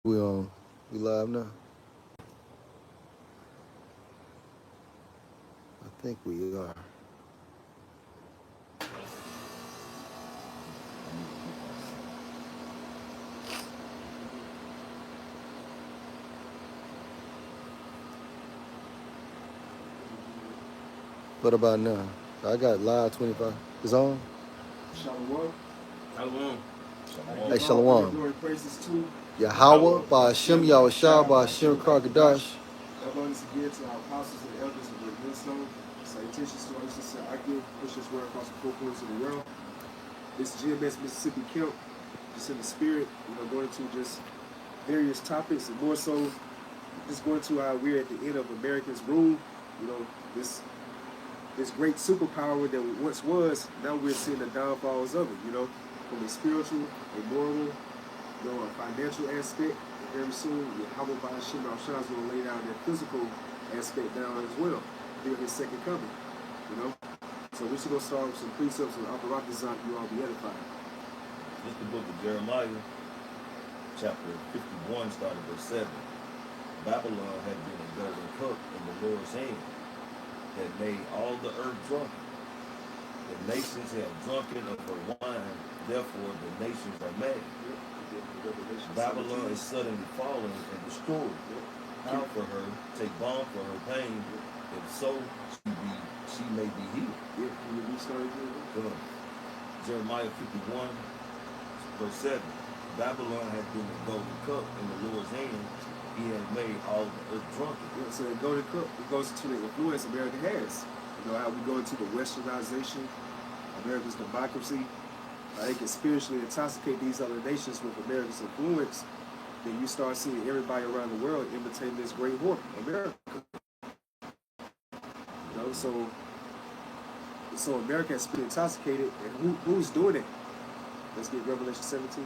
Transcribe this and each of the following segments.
We on. We live now. I think we are. What about now? I got live 25. It's on. Shalom. Shalom. Hey, All honor, Shalom. glory, praises to Yahweh, by Hashem, Yahushua, by Hashem, Krakadash. abundance again to our apostles and elders of the millstone. Salutations to our sister I give push this word across the four corners of the world. This is GMS Mississippi Camp, just in the spirit, going into just various topics and more so just going to how we're at the end of America's rule. This great superpower that once was, now we're seeing the downfalls of it, from a spiritual, a moral, a financial aspect. And very soon, Yahweh by Hashem Al-Shah is going to lay down that physical aspect down as well, during his second coming, So we're just going to start with some precepts on Aparat Design, you all be edified. This is the book of Jeremiah, chapter 51, starting verse 7. Babylon had been a golden cup in the Lord's hand, that made all the earth drunken. The nations have drunken of her wine, therefore the nations are mad. Babylon is suddenly fallen and destroyed. How for her, take balm for her pain, if so she may be healed. Can you restart again? Jeremiah 51, verse 7. Babylon had been a golden cup in the Lord's hand. He has made all the earth drunken. Yeah, so the golden cup, it goes to the influence America has. How we go into the westernization, America's democracy. They can spiritually intoxicate these other nations with America's influence. Then you start seeing everybody around the world imitating this great whore, America. So America has been intoxicated, and who's doing it? Let's get Revelation 17:1.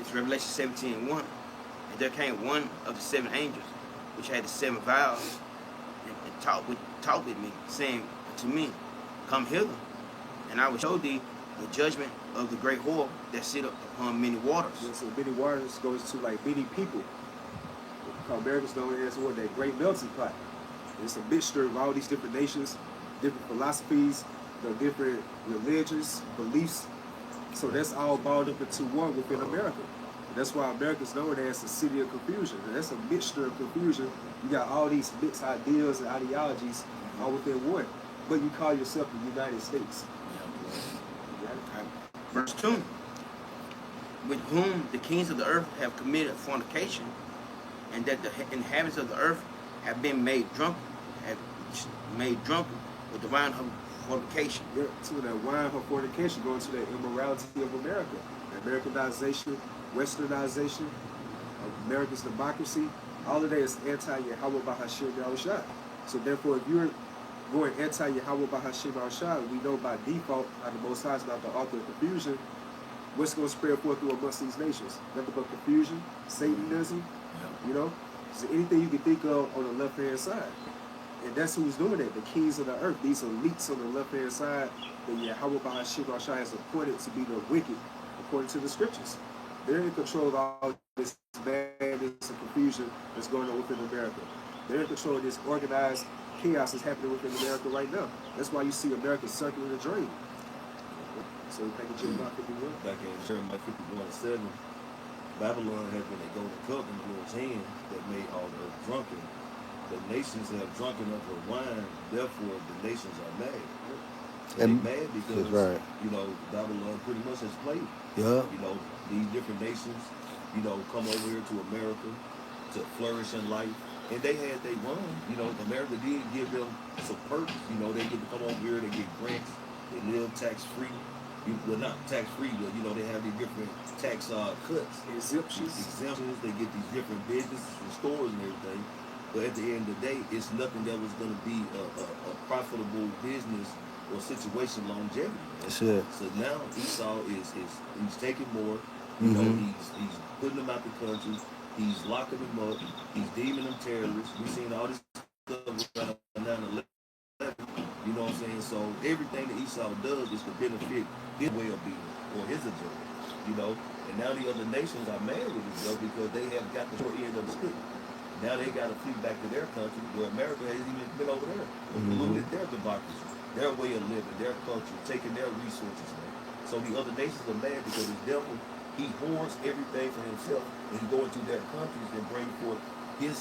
It's Revelation 17:1. And there came one of the seven angels, which had the seven vials, and talked with me, saying to me, Come hither, and I will show thee the judgment of the great whore that sitteth upon many waters. Yeah, so many waters goes to like many people. America's known as what, that great melting pot. It's a mixture of all these different nations, different philosophies, different religions, beliefs. So that's all balled up into one within America. That's why America's known as the city of confusion. And that's a mixture of confusion. You got all these mixed ideas and ideologies all within one. But you call yourself the United States. Verse 2. With whom the kings of the earth have committed fornication, and that the inhabitants of the earth have been made drunk with the wine of fornication. Yeah, to that wine of fornication, going to that immorality of America. Americanization, westernization, of America's democracy, all of that is anti-Yahweh by Hashem Yahushua. So therefore, if you're going anti-Yahweh by Hashem Yahushua, we know by default, how the Most High is not the author of confusion. What's going to spread forth through amongst these nations? Nothing but confusion, Satanism, So anything you can think of on the left-hand side. And that's who's doing it, the kings of the earth. These elites on the left-hand side that Yahweh by Hashem Yahushua has appointed to be the wicked, according to the scriptures. They're in control of all this madness and confusion that's going on within America. They're in control of this organized chaos that's happening within America right now. That's why you see America circling the drain. So back in Jeremiah 51. Back in Jeremiah 51:7, Babylon had been a golden cup in the Lord's hand that made all the earth drunken. The nations have drunken of her wine, therefore the nations are mad. And they're mad because, Babylon pretty much has played. Yeah. These different nations, come over here to America to flourish in life. And they had their run. America did give them some perks. They get to come over here, they get grants, they live tax-free. Well, not tax-free, but, they have these different tax cuts. Exemptions, they get these different businesses and stores and everything. But at the end of the day, it's nothing that was going to be a profitable business or situation longevity. That's it. So now Esau he's taking more. He's putting them out the country. He's locking them up. He's deeming them terrorists. We've seen all this stuff around 9/11. You know what I'm saying? So everything that Esau does is to benefit his well-being or his agenda. And now the other nations are mad with each other because they have got the short end of the stick. Now they got to flee back to their country where America hasn't even been over there. Polluted their democracy, their way of living, their culture, taking their resources. Man. So the other nations are mad because the devil, he hoards everything for himself and he go into their countries and bring forth his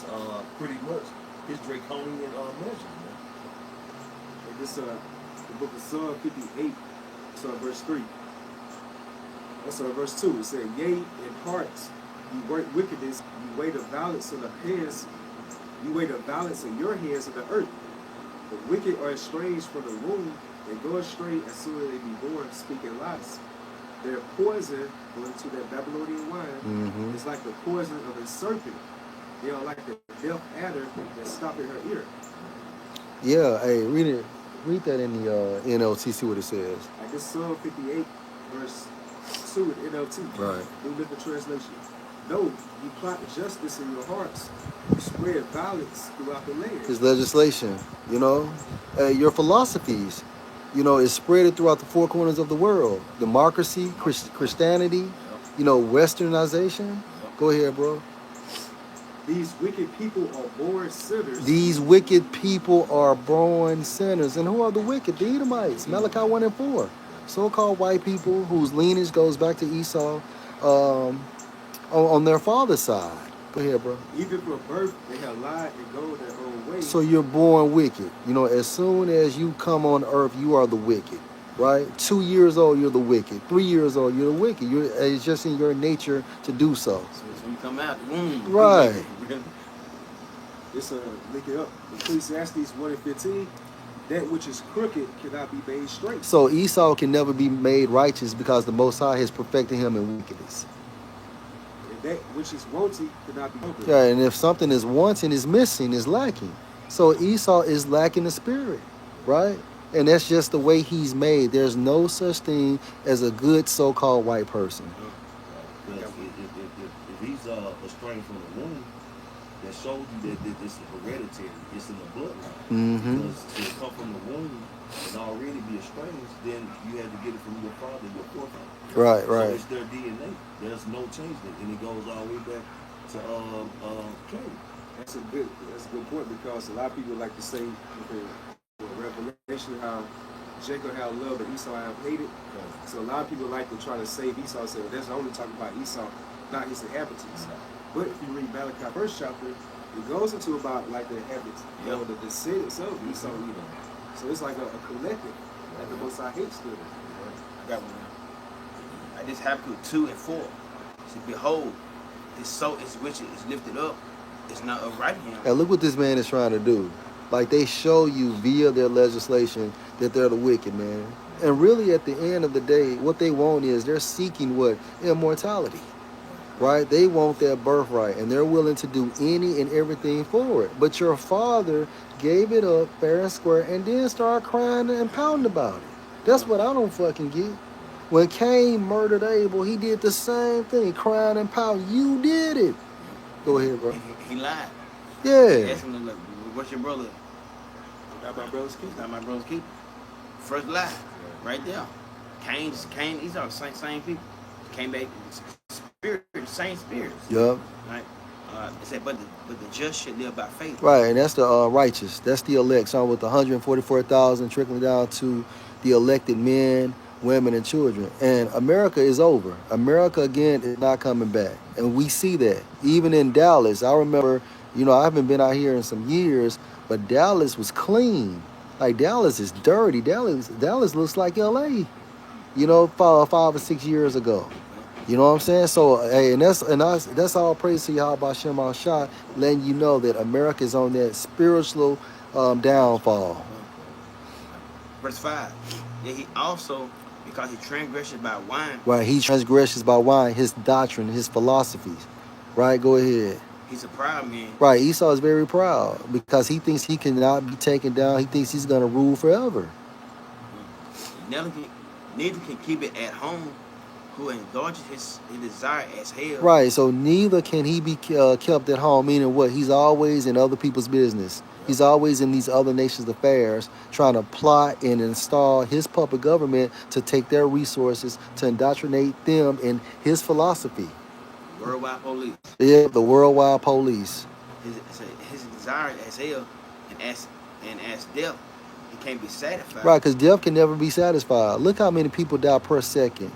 pretty much his draconian measures. Man. And this the book of Psalm 58, so verse 3. Also verse 2, it said, yea, in hearts you work wickedness, you weigh the violence of the hands, you weigh the violence in your hands of the earth. The wicked are estranged from the womb, they go astray as soon as they be born, speaking lies. Their poison, going to that Babylonian wine, is like the poison of a serpent. They are like the deaf adder that's stopping her ear. Yeah, hey, read it. Read that in the NLT, see what it says. Like this Psalm 58, verse 2 in NLT. Right. New Living Translation. No, you plot justice in your hearts. You spread violence throughout the land. His legislation, you know, your philosophies, you know, is spread throughout the four corners of the world. Democracy, Christianity, you know, westernization. Go ahead, bro. These wicked people are born sinners. These wicked people are born sinners. And who are the wicked? The Edomites, Malachi 1 and 4. So-called white people whose lineage goes back to Esau on their father's side. Go ahead, bro. Even from birth, they have lied and gone their own way. So you're born wicked. You know, as soon as you come on earth, you are the wicked, right? 2 years old, you're the wicked. 3 years old, you're the wicked. It's just in your nature to do so. So when you come out the womb. Right. It's look it up. Ecclesiastes 1 and 15. That which is crooked cannot be made straight. So Esau can never be made righteous because the Most High has perfected him in wickedness. And that which is wanting cannot be opened. Yeah, and if something is wanting, is missing, is lacking. So Esau is lacking the spirit, right? And that's just the way he's made. There's no such thing as a good so-called white person. Because if he's estranged from the womb, that shows you that this is hereditary. It's in the bloodline. Because to come from the womb and already be estranged, then you had to get it from your father, your forefather. Right, So right. it's their DNA. There's no change in it. And it goes all the way back to Cain. That's a good point, because a lot of people like to say in Revelation how Jacob had love and Esau had hated. So a lot of people like to try to save Esau and say, well, that's only talking about Esau, not his inhabitants. But if you read Malachi first chapter, it goes into about like the inhabitants, you know, the descendants of Esau even. So it's like a collective that the Most High hates them. I got one now. Like this Habakkuk 2 and 4. See, behold, his soul is which is lifted up. It's not upright in him. And look what this man is trying to do. Like, they show you via their legislation that they're the wicked, man. And really, at the end of the day, what they want is they're seeking what? Immortality, right? They want their birthright, and they're willing to do any and everything for it. But your father gave it up fair and square and then started crying and pounding about it. That's what I don't fucking get. When Cain murdered Abel, he did the same thing, crying and pounding. You did it. Go ahead, bro. He lied. Yeah. Asked him, look, what's your brother? Not my brother's keeper. Not my brother's keeper. First lie, right there. Cain, these are the same people. Came back, spirit, same spirits. Yup. Right? It said, but the just should live by faith. Right, and that's the righteous. That's the elect. So with the 144,000 trickling down to the elected men, women, and children. And America is over. America, again, is not coming back. And we see that. Even in Dallas, I remember, you know, I haven't been out here in some years, but Dallas was clean. Like, Dallas is dirty. Dallas looks like L.A., you know, 5 or 6 years ago. You know what I'm saying? So, hey, and that's all praise to Yahweh Shem Al-Shah, letting you know that America is on that spiritual downfall. Verse 5. Yeah, he also, because he transgresses by wine, Right, he transgresses by wine, his doctrine, his philosophies. Right, go ahead. he's a proud man. Right, Esau is very proud because he thinks he cannot be taken down. He thinks he's going to rule forever. Neither can keep it at home who indulges his desire as hell. Right. So neither can he be kept at home. Meaning what? He's always in other people's business. He's always in these other nations' affairs, trying to plot and install his puppet government to take their resources to indoctrinate them in his philosophy. Worldwide police. Yeah, the worldwide police. His desire as hell and as death, it can't be satisfied. Right, because death can never be satisfied. Look how many people die per second,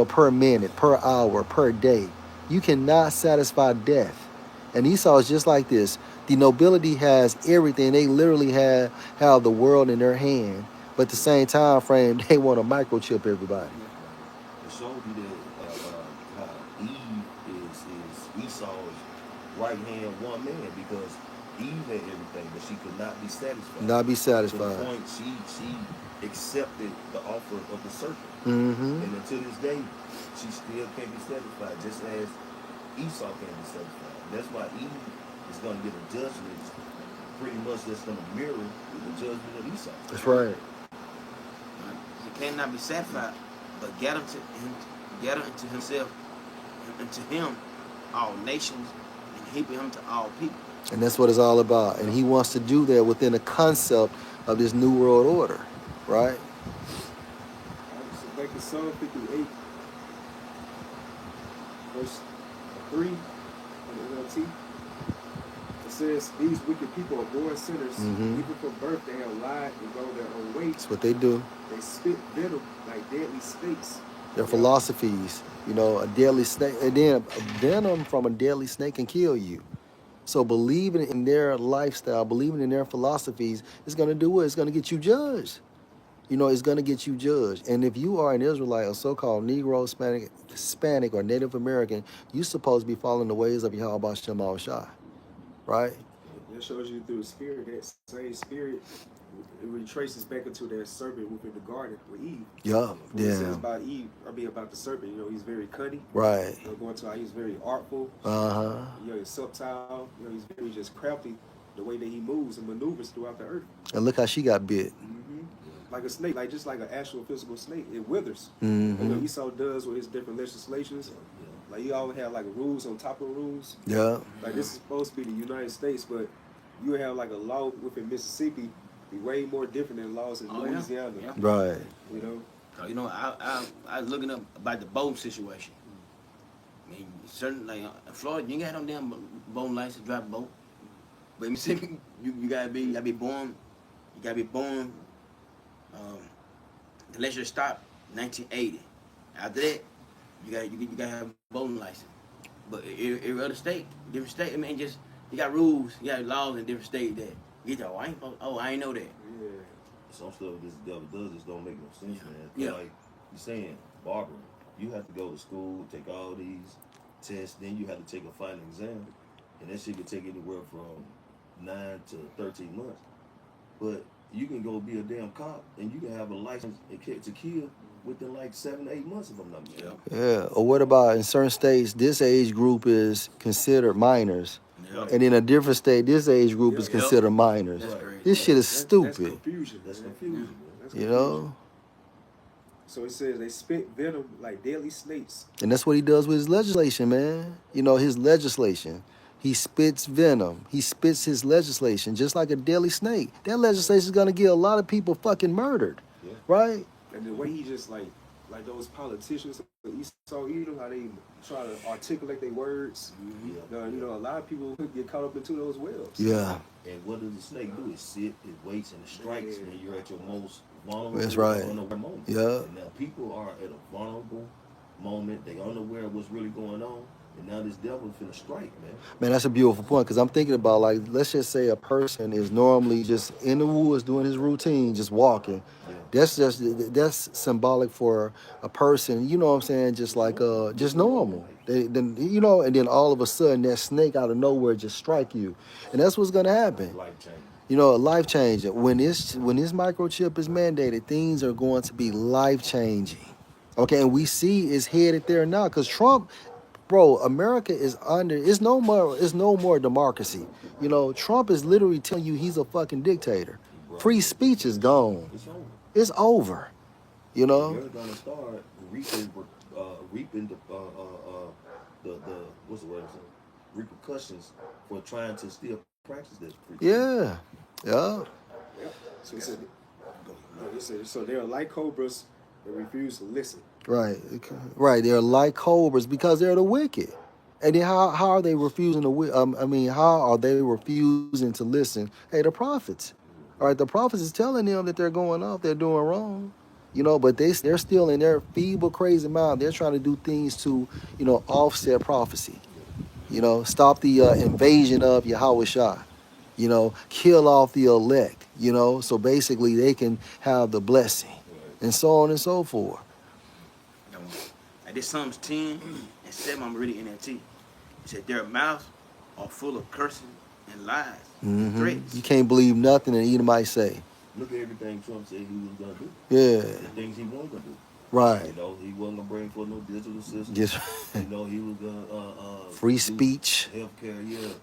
per minute, per hour, per day. You cannot satisfy death. And Esau is just like this. The nobility has everything. They literally have the world in their hand. But at the same time frame, they want to microchip everybody. It shows you that how Eve is Esau's right hand one man, because Eve had everything, but she could not be satisfied. Not be To the satisfied. point she accepted the offer of the serpent. Mm-hmm. And until this day, she still can't be satisfied, just as Esau can't be satisfied. That's why Eve is going to get a judgment pretty much that's going to mirror the judgment of Esau. That's right. He cannot be satisfied, but gather into himself, into him, all nations, and heap him to all people. And that's what it's all about. And he wants to do that within the concept of this new world order, right? So back in Psalm 58, verse 3 in the NLT. It says, these wicked people are born sinners. Mhm. Even from birth they have lied and gone their own way. That's what they do. They spit venom like deadly snakes. Their philosophies, a deadly snake. And then a venom from a deadly snake can kill you. So believing in their lifestyle, believing in their philosophies, is going to do what? It's going to get you judged. It's going to get you judged. And if you are an Israelite, a so-called Negro, Hispanic, or Native American, you're supposed to be following the ways of Yahweh Shem Shai, right? That shows you through the spirit, that same spirit, it retraces back into that serpent within the garden with Eve. Yup, When it says yeah, about Eve, about the serpent, he's very cunning. right. Going to how he's very artful. Uh-huh. He's subtle. He's very just crafty the way that he moves and maneuvers throughout the earth. And look how she got bit. Like a snake, just like an actual physical snake, it withers. Mm-hmm. Esau does with his different legislations. Like he always have like rules on top of rules. Yeah. Like this is supposed to be the United States, but you have like a law within Mississippi be way more different than laws in Louisiana. Yeah. Right. I was looking up about the boat situation. I mean, certain in Florida, you ain't got no damn boat license to drive a boat. But in Mississippi, you gotta be born. You gotta be born. The legislature stopped 1980. After that, you gotta have a boating license. But every other state, different state, just you got rules, you got laws in different states that you know, I ain't know that. Yeah. Some stuff this devil does just don't make no sense, man. Yeah. Like you're saying, barbering, you have to go to school, take all these tests, then you have to take a final exam, and that shit could take anywhere from 9 to 13 months. But you can go be a damn cop, and you can have a license to kill within like 7 to 8 months, if I'm not mistaken. Yeah. Or what about in certain states, this age group is considered minors. Yeah. And in a different state, this age group is Yep. considered minors. That's crazy. This shit is That's stupid. confusion. That's man. confusion, man. That's You confusion. know? So it says they spit venom like deadly snakes. And that's what he does with his legislation, man. His legislation. He spits venom. He spits his legislation just like a deadly snake. That legislation is going to get a lot of people fucking murdered. Yeah. Right? And the way he just like those politicians, Esau Edom, how they try to articulate their words. Yeah. A lot of people get caught up into those wells. Yeah. And what does the snake do? It sit, it waits, and it strikes Yeah. when you're at your most vulnerable, That's right. unaware moment. Yeah. And now people are at a vulnerable moment. They unaware of what's really going on. And now this devil's finna strike, man. Man, that's a beautiful point because I'm thinking about, like, let's just say a person is normally just in the woods doing his routine, just walking. Yeah. That's symbolic for a person, you know what I'm saying, just like just normal. And then all of a sudden that snake out of nowhere just strike you. And that's what's gonna happen. Life changing. A life changing. When this microchip is mandated, things are going to be life changing. Okay, and we see it's headed there now because Trump, bro, America is under. It's no more democracy. Trump is literally telling you he's a fucking dictator. Free speech is gone. It's over. It's over. You're gonna start reaping reaping the what's the word I'm saying? Repercussions for trying to still practice that preaching. Yeah. Yeah. Yep. So he said, so they are like cobras that refuse to listen. Right. Right. They're like cobras because they're the wicked. And then how are they refusing to? I mean, how are they refusing to listen? Hey, the prophets. All right, the prophets is telling them that they're going off, they're doing wrong. You know, but they're still in their feeble, crazy mind. They're trying to do things to, offset prophecy. Stop the invasion of Yahweh Shah. Kill off the elect. So basically they can have the blessing, and so on and so forth. Like this Psalms 10 and 7, I'm reading NLT. It said their mouths are full of cursing and lies, and threats. You can't believe nothing that Edomite say. Look at everything Trump said he was gonna do. Yeah. The things he wasn't gonna do. Right. He wasn't gonna bring forth no digital system. Just He was gonna free do speech. healthcare, yeah.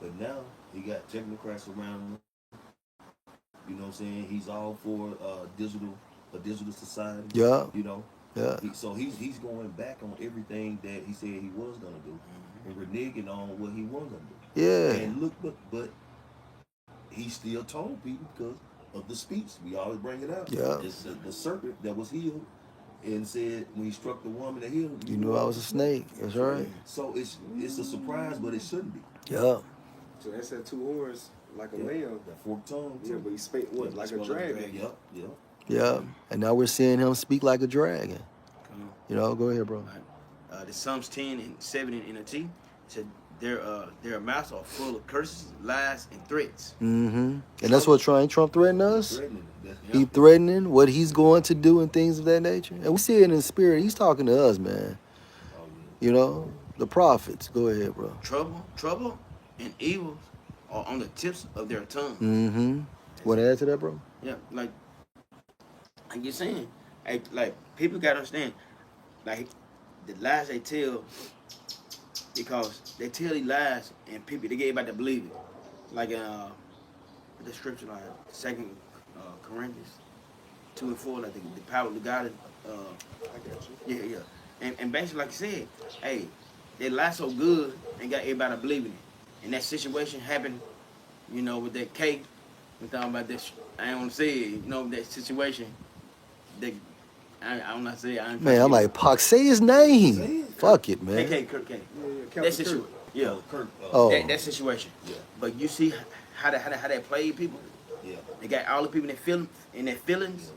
But now he got technocrats around him. You know what I'm saying? He's all for a digital society. Yeah. Yeah. So he's going back on everything that he said he was gonna do, and reneging on what he was gonna do. Yeah. And look, but he still told people because of the speech. We always bring it up. Yeah. It's the serpent that was healed and said when he struck the woman that healed. You knew I was a snake. That's right. So it's a surprise, but it shouldn't be. Yeah. So that's that two horns like a lamb. That forked tongue. Yeah, but he spake what? Like a dragon. Yep. Yeah. And now we're seeing him speak like a dragon. Go ahead, bro. The Psalms 10 and 7 in NLT said their mouths are full of curses, lies, and threats. And that's what Trump threatened us. He Yeah. threatening what he's going to do and things of that nature. And we see it in spirit. He's talking to us, man. The prophets. Go ahead, bro. Trouble, and evils are on the tips of their tongue. Want to add to that, bro? Yeah, like you're saying, like people gotta understand, like the lies they tell, because they tell these lies and people they get everybody to believe it. Like the scripture, like 2 Corinthians 2 and 4, like the power of God. I got you. Yeah. And basically, like you said, hey, they lie so good and got everybody believing it. And that situation happened, with that cake. We're talking about this. I don't want to say it, that situation. I'm not saying. Man, I'm like, Pac, say his name. Say it. Fuck it, man. Kirk K. Yeah, That situation. Yeah. Kirk. Oh. That situation. Yeah. But you see how that played people. Yeah. They got all the people in their feelings,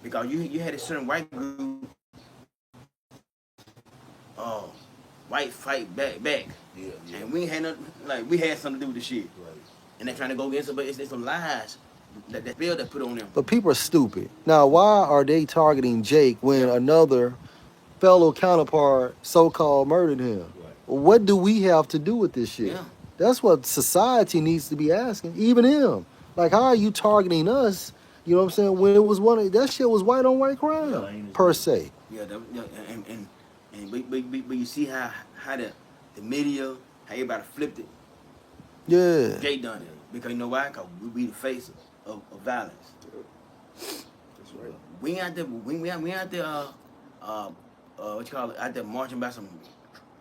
because you had a certain white group. White fight back. Yeah. And we ain't had nothing, like we had something to do with the shit. Right. And they're trying to go against it, but it's some lies that bill that put on them. But people are stupid. Now, why are they targeting Jake when another fellow counterpart so-called murdered him? Right. What do we have to do with this shit? Yeah. That's what society needs to be asking, even him. Like, how are you targeting us? You know what I'm saying? When it was that shit was white on white crime, per se. Yeah, but you see how the media, how everybody flipped it. Yeah. Jay done it because you know why? Because we the face of violence. That's right. We ain't out there. We out there. What you call it? Out there marching by some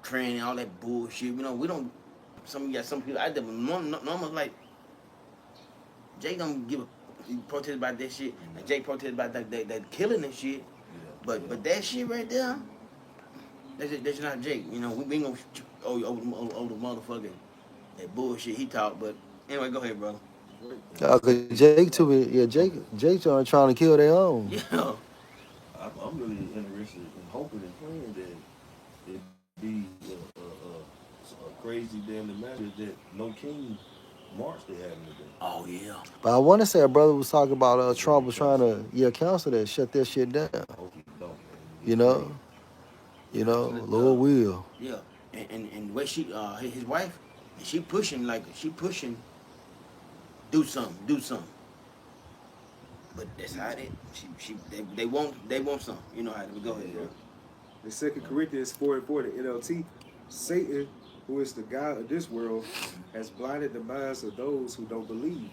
training, all that bullshit. We don't. Some people out there. Normal like Jay don't give a. He protest about that shit. And Jay protest about that killing and shit. But that shit right there, that's not Jake. We ain't gonna over the motherfucker that bullshit he talked. But anyway, go ahead, bro. Cause Jake trying to kill their own. Yeah. I'm really interested in hoping and praying that it be a crazy damn matter that no king march they having today. Oh yeah. But I want to say a brother was talking about Trump was trying to counsel that, shut that shit down. I hope he don't. Lord will. Yeah. And the way his wife, she pushing do something. But that's how they want something. You know how to go ahead, bro. In 2 Corinthians 4 and 4, the NLT, Satan, who is the God of this world, has blinded the minds of those who don't believe.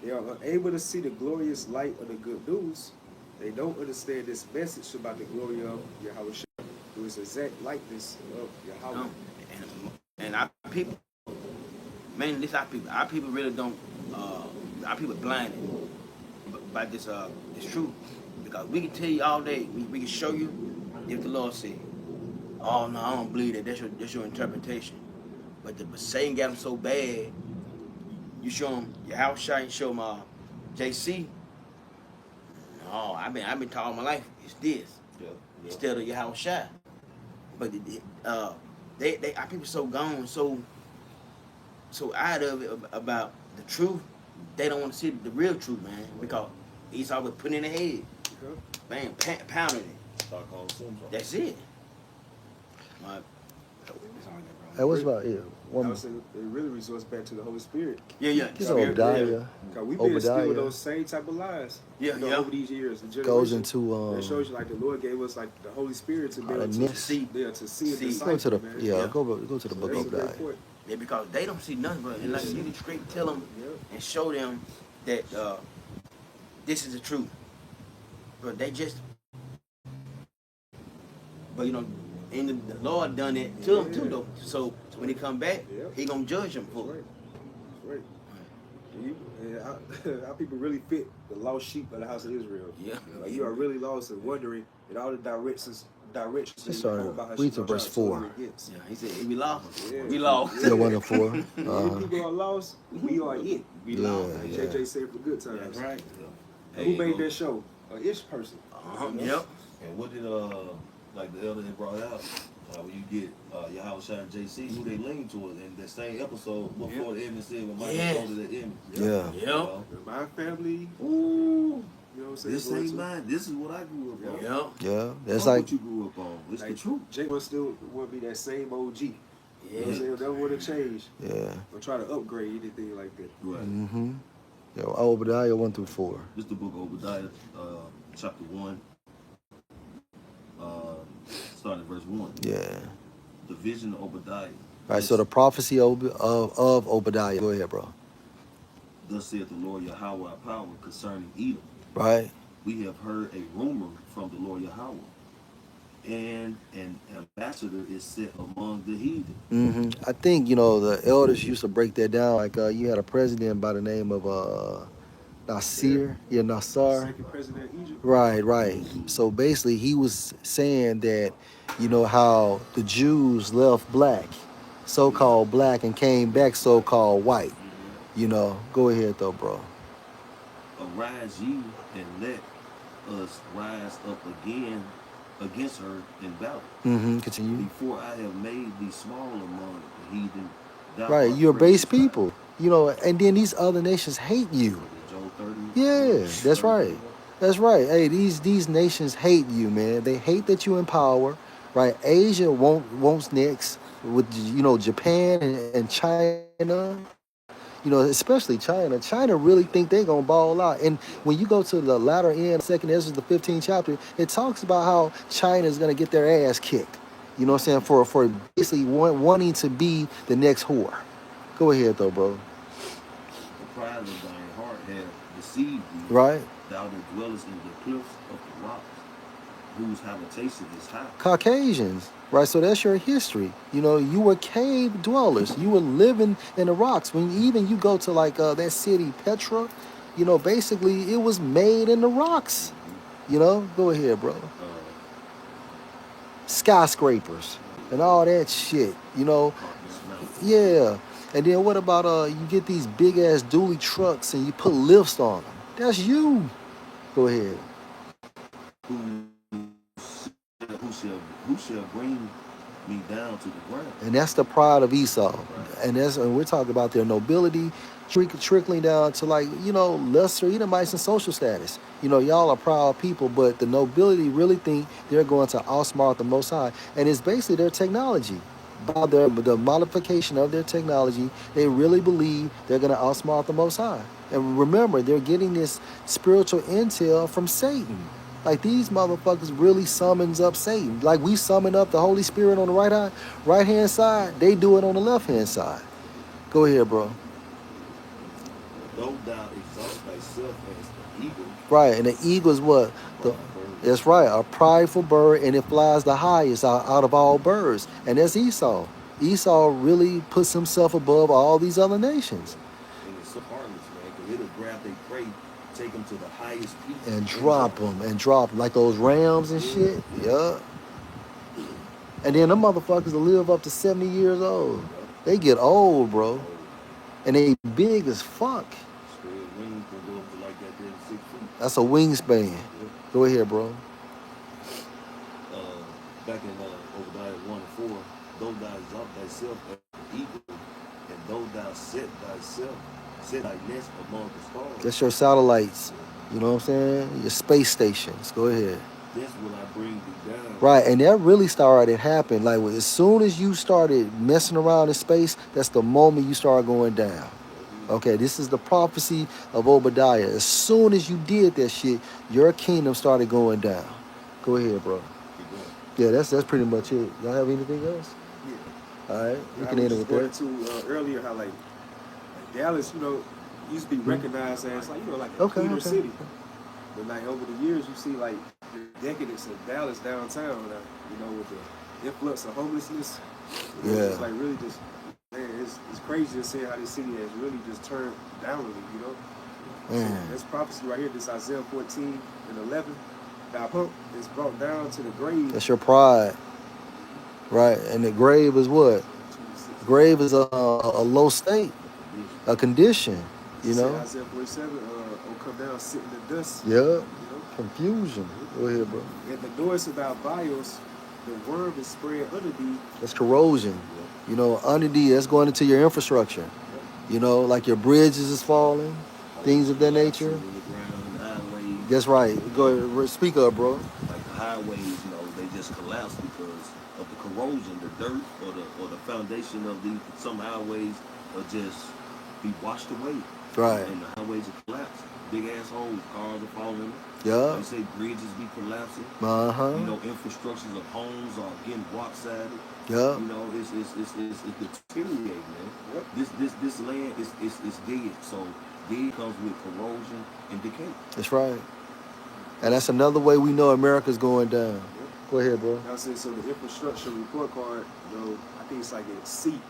They are unable to see the glorious light of the good news. They don't understand this message about the glory of Yahweh Shah, who his exact likeness of Yahweh. No. And our people, mainly this our people really don't, our people blinded by this truth. Because we can tell you all day, we can show you if the Lord said, oh no, I don't believe that, that's your interpretation. But Satan got them so bad, you show them your house shot, you show them JC. No, I've been taught all my life, it's this. Yeah. Instead of your house shot. But they our people so gone, so out of it about the truth, they don't want to see the real truth, man. Because he's always putting in the head, bam, pounding it. Stockholm syndrome. That's it. Hey, what's about it? I would say it really resorts back to the Holy Spirit. Yeah. This Obadiah. Because we've been Obadiah. still with those same type of lies. Yeah. Over these years. The Goes generation, into that shows you like the Lord gave us like the Holy Spirit to be able to Nifs. see. Yeah, to see and See. decipher, go to the man. go to the So book that's of a great Obadiah. point. Yeah, because they don't see nothing but, and like you need straight tell them and show them that this is the truth. But they just, but and the Lord done it to them too though. So when he come back, he gonna judge them for it. Right. Our people really fit the lost sheep of the house of Israel. Yeah. Like you are really lost and wondering in all the directions. Let's that you start know about how read sheep to are verse trying to 4. swim against. Yeah, he said, we lost. Yeah. We lost. Yeah, 1 and 4. When people are lost, we are it. We Yeah. lost. Like Yeah. JJ said for good times. That's right. Who made that show? A ish person. Yep. And what did like the elder had brought out when you get Yahweh Shai and JC, who they lean towards in that same episode before the image said when Michael Yeah. told that image. Yeah. You Yep. know? My family, Ooh, you know what I'm saying? this ain't mine. This is what I grew up on. Yep. Yeah, that's Fuck like what you grew up on. It's the Like, truth. Jake will still want to be that same OG. You know what I'm Yeah. saying? Never want to change yeah. or try to upgrade anything like that. Right. Mm-hmm. Yo, Obadiah 1 through 4. This is the book of Obadiah, chapter 1, starting at verse 1. Yeah. The vision of Obadiah. All right, so the prophecy of Obadiah. Go ahead, bro. Thus saith the Lord Yahweh our power concerning Edom. Right? We have heard a rumor from the Lord Yahweh, and an ambassador is set among the heathen. Mm-hmm. I think, the elders used to break that down. Like, you had a president by the name of Nasir. Yeah, Nasar. Second president of Egypt. Right. So basically, he was saying that, how the Jews left black, so-called black, and came back so-called white. Go ahead though, bro. Arise ye and let us rise up again against her in battle. Mm-hmm. Continue. Before I have made thee small among the heathen. thou Right, art you're great base in sight. people. And then these other nations hate you. Joel 30. Yeah, that's right. That's right. Hey, these nations hate you, man. They hate that you in power, right? Asia wants next with Japan and China. Especially China. China really think they're gonna ball out. And when you go to the latter end, 2nd Ezra, the 15th chapter, it talks about how China is gonna get their ass kicked. You know what I'm saying? For basically wanting to be the next whore. Go ahead though, bro. The pride of thine heart hath deceived thee. Right? Thou that dwellest in the cliffs of the rocks, whose habitation is high. Caucasians, right? So that's your history. You were cave dwellers. You were living in the rocks. When you go to like that city Petra, basically it was made in the rocks. Go ahead, bro. Skyscrapers and all that shit. Yeah. And then what about you get these big ass dually trucks and you put lifts on them? That's you. Go ahead. Who shall bring me down to the ground? And that's the pride of Esau. And we're talking about their nobility trickling down to lesser Edomites and social status. Y'all are proud people, but the nobility really think they're going to outsmart the Most High. And it's basically their technology. By the modification of their technology, they really believe they're going to outsmart the Most High. And remember, they're getting this spiritual intel from Satan. Like these motherfuckers really summons up Satan. Like we summon up the Holy Spirit on the right hand side, they do it on the left hand side. Go ahead, bro. Though thou exalt thyself as the eagle, Right, and the eagle is what? That's right, a prideful bird, and it flies the highest out of all birds, and that's Esau. Esau really puts himself above all these other nations And it's so heartless, man, because it'll grab their prey, take them to the highest peak, and drop them like those rams and shit. Yeah. And then them motherfuckers will live up to 70 years old. They get old, bro, and they big as fuck. Spread wings can go up to like that there 6 feet. That's a wingspan. Go ahead, bro. Back in Obadiah 1 and 4, though thou exalt thyself as an eagle, and though thou set thy nest among the stars, That's your satellites. You know what I'm saying? Your space stations. Go ahead. this will I bring thee down. Right, and that really started happening. Like as soon as you started messing around in space, that's the moment you start going down. Okay, this is the prophecy of Obadiah. As soon as you did that shit, your kingdom started going down. Go ahead, bro. Keep going. Yeah, that's pretty much it. Y'all have anything else? Yeah. All right, we I can was end it just with going that. to earlier how like Dallas, used to be recognized as like like a Okay, cleaner okay. city. But like over the years, you see like the decadence of Dallas downtown. With the influx of homelessness. It's like really just man, it's crazy to see how this city has really just turned downwardly. So Man. this prophecy right here, this Isaiah 14 and 11. Thy hump is brought down to the grave. That's your pride, right? And the grave is what? 26. Grave is a low state, a condition. You know? Isaiah 47, will come down, sit in the dust. Yeah. Confusion. Go ahead, bro. At the doors of thy vials, the worm is spread under thee. That's corrosion. You know, under that's going into your infrastructure. You know, like your bridges is falling, things of that nature. In the ground, highways, That's right. Go ahead, speak up, bro. like the highways, they just collapse because of the corrosion, the dirt, or the foundation of these. Some highways will just be washed away. Right. And the highways will collapse. Big ass holes, cars are falling. Yeah. Like you say, bridges be collapsing. Uh-huh. Infrastructures of homes are getting lopsided. Yeah. It's deteriorating, man. Yep. This land is dead. So dead comes with corrosion and decay. That's right. And that's another way we know America's going down. Go ahead, bro. Now, so the infrastructure report card, I think it's like a C.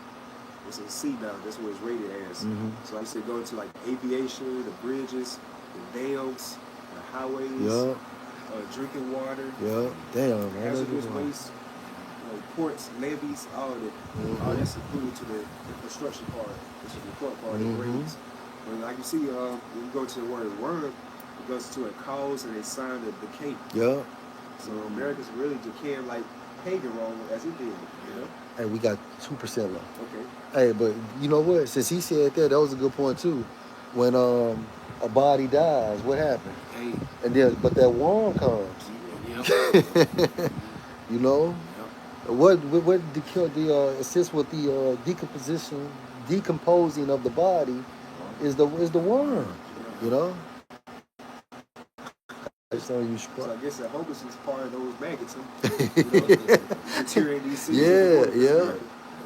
It's a C now. That's what it's rated as. Mhm. So I said go into like aviation, the bridges, the dams, the highways, Yeah. drinking water, Yeah. Damn, man. hazardous waste, ports, levees, all of it. All Mhm. that's included to the infrastructure part, which is the report card Mhm. it rates. But like you see, when you go to the word worm, it goes to a cause and a sign of decay. Yeah. So America's really decaying like pagan Rome as it did, Hey, we got 2% left. Okay. Hey, but you know what? Since he said that was a good point too. When a body dies, what happens? Hey, And then, but that worm comes. yep. You know, Yep. what assists with the decomposing of the body is the worm. You know. It's on you. So I guess the homelessness is part of those maggots, deteriorating these cities. Yeah.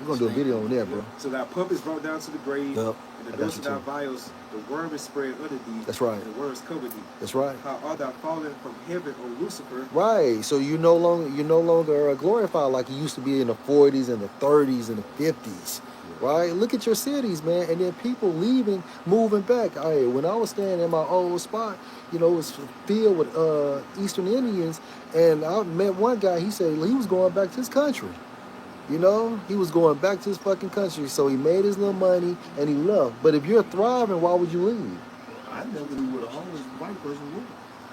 We're gonna do a video on that, bro. So that pup is brought down to the grave, Yep. and the I got dust you of thy too. vials, the worm is spread under thee. That's right. And the worms cover thee. That's right. How art thou fallen from heaven, O Lucifer? Right. So you're no longer glorified like you used to be in the 40s and the 30s and the 50s. Right? Look at your cities, man. And then people leaving, moving back. Hey, when I was staying in my old spot, it was filled with Eastern Indians, and I met one guy. He said he was going back to his country. He was going back to his fucking country. So he made his little money and he left. But if you're thriving, why would you leave? I never knew what a homeless white person was.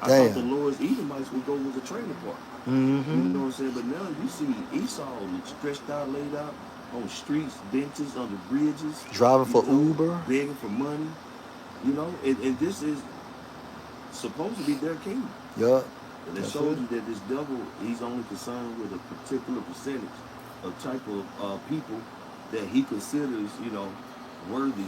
I Damn. thought the Lord's Edomites would go with a trailer park. You Mm-hmm. know what I'm saying? But now you see Esau stretched out, laid out on streets, benches, under bridges. Driving for you know, Uber. Begging for money. And this is supposed to be their kingdom. Yeah. And it That's shows it. you that this devil, he's only concerned with a particular percentage of type of people that he considers, worthy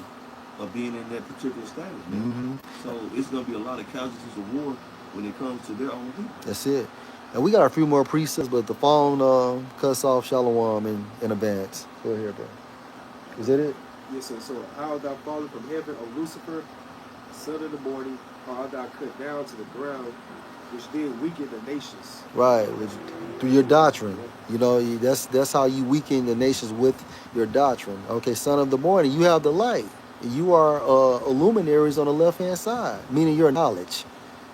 of being in that particular status, man. Mm-hmm. So it's going to be a lot of casualties of war when it comes to their own people. That's it. And we got a few more precepts, but the phone cuts off Shalom in advance. Go ahead, bro. Is that it? Yes, sir. So how art thou fallen from heaven, O Lucifer, son of the morning? How art thou cut down to the ground, which did weaken the nations. Right, through your doctrine. You know, that's how you weaken the nations with your doctrine. Okay, son of the morning, you have the light. You are luminaries on the left hand side, meaning your knowledge.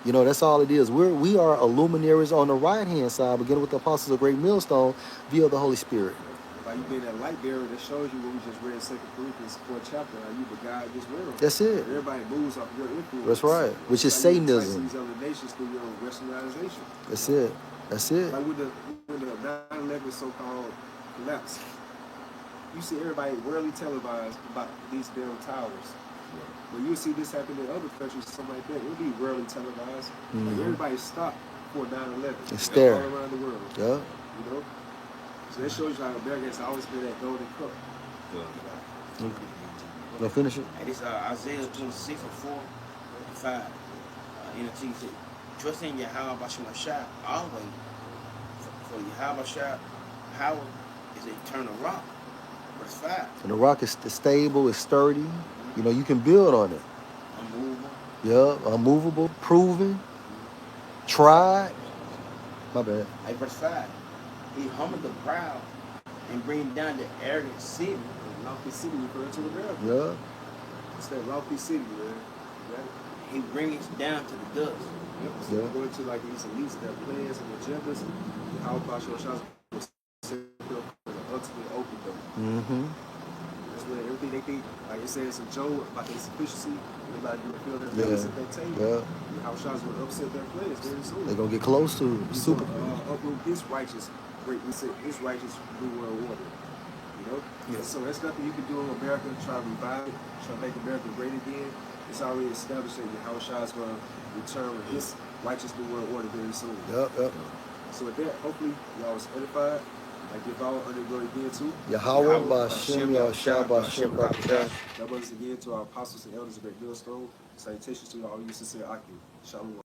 You know, that's all it is. We are luminaries on the right hand side, beginning with the apostles of Great Millstone via the Holy Spirit. By you being that light bearer, that shows you what we just read in 2 Corinthians 4th chapter, how you the God of this world. That's it. Everybody moves off your influence. That's right. Which is How you entice Satanism. these other nations through your westernization. That's it. That's it. Like when the 9/11 so-called collapse, you see everybody rarely televised about these damn towers. When you see this happen in other countries, something like that, it'll be rarely televised. Like everybody stopped for 9/11. And stare. All around the world. Yeah. You know? So that shows you how America has always been that golden cup. Now finish it. And it's Isaiah 26 and 4 and 5. NLT said, trust in Yahweh Bashim Shah always. For Yahweh Shah, power is an eternal rock. Verse 5. And the rock is stable, it's sturdy. You know, you can build on it. Unmovable. Yeah, unmovable, proven, tried. My bad. Like verse 5. He humbled the proud and bring down the arrogant city. And lofty city referring to America. Yeah. It's that lofty city, man. Right? He brings it down to the dust. Yep. So Yeah. going to like these elites, their plans and agendas, and how Bashar Shah will set them for the ultimate open door. Mm-hmm. That's where everything they think, like it says in Job about their sufficiency, everybody will feel their Yeah. bellies at that table. Yeah. And how Shah's going to upset their plans very soon. They're gonna get close to He's super. gonna, uproot his righteous, his righteous new world order. You know? Yeah. So that's nothing you can do in America to try to revive it, try to make America great again. It's already established that Yahweh Shah is going to return with his righteous new world order very soon. Yep. So with that, hopefully y'all was edified. I give all under glory again to Yahweh Ba'Shem Yahshua Ba'Shem Ba'Shem. that was again to our apostles and elders of Great Millstone. Salutations to all you sincere Aki. Shalom.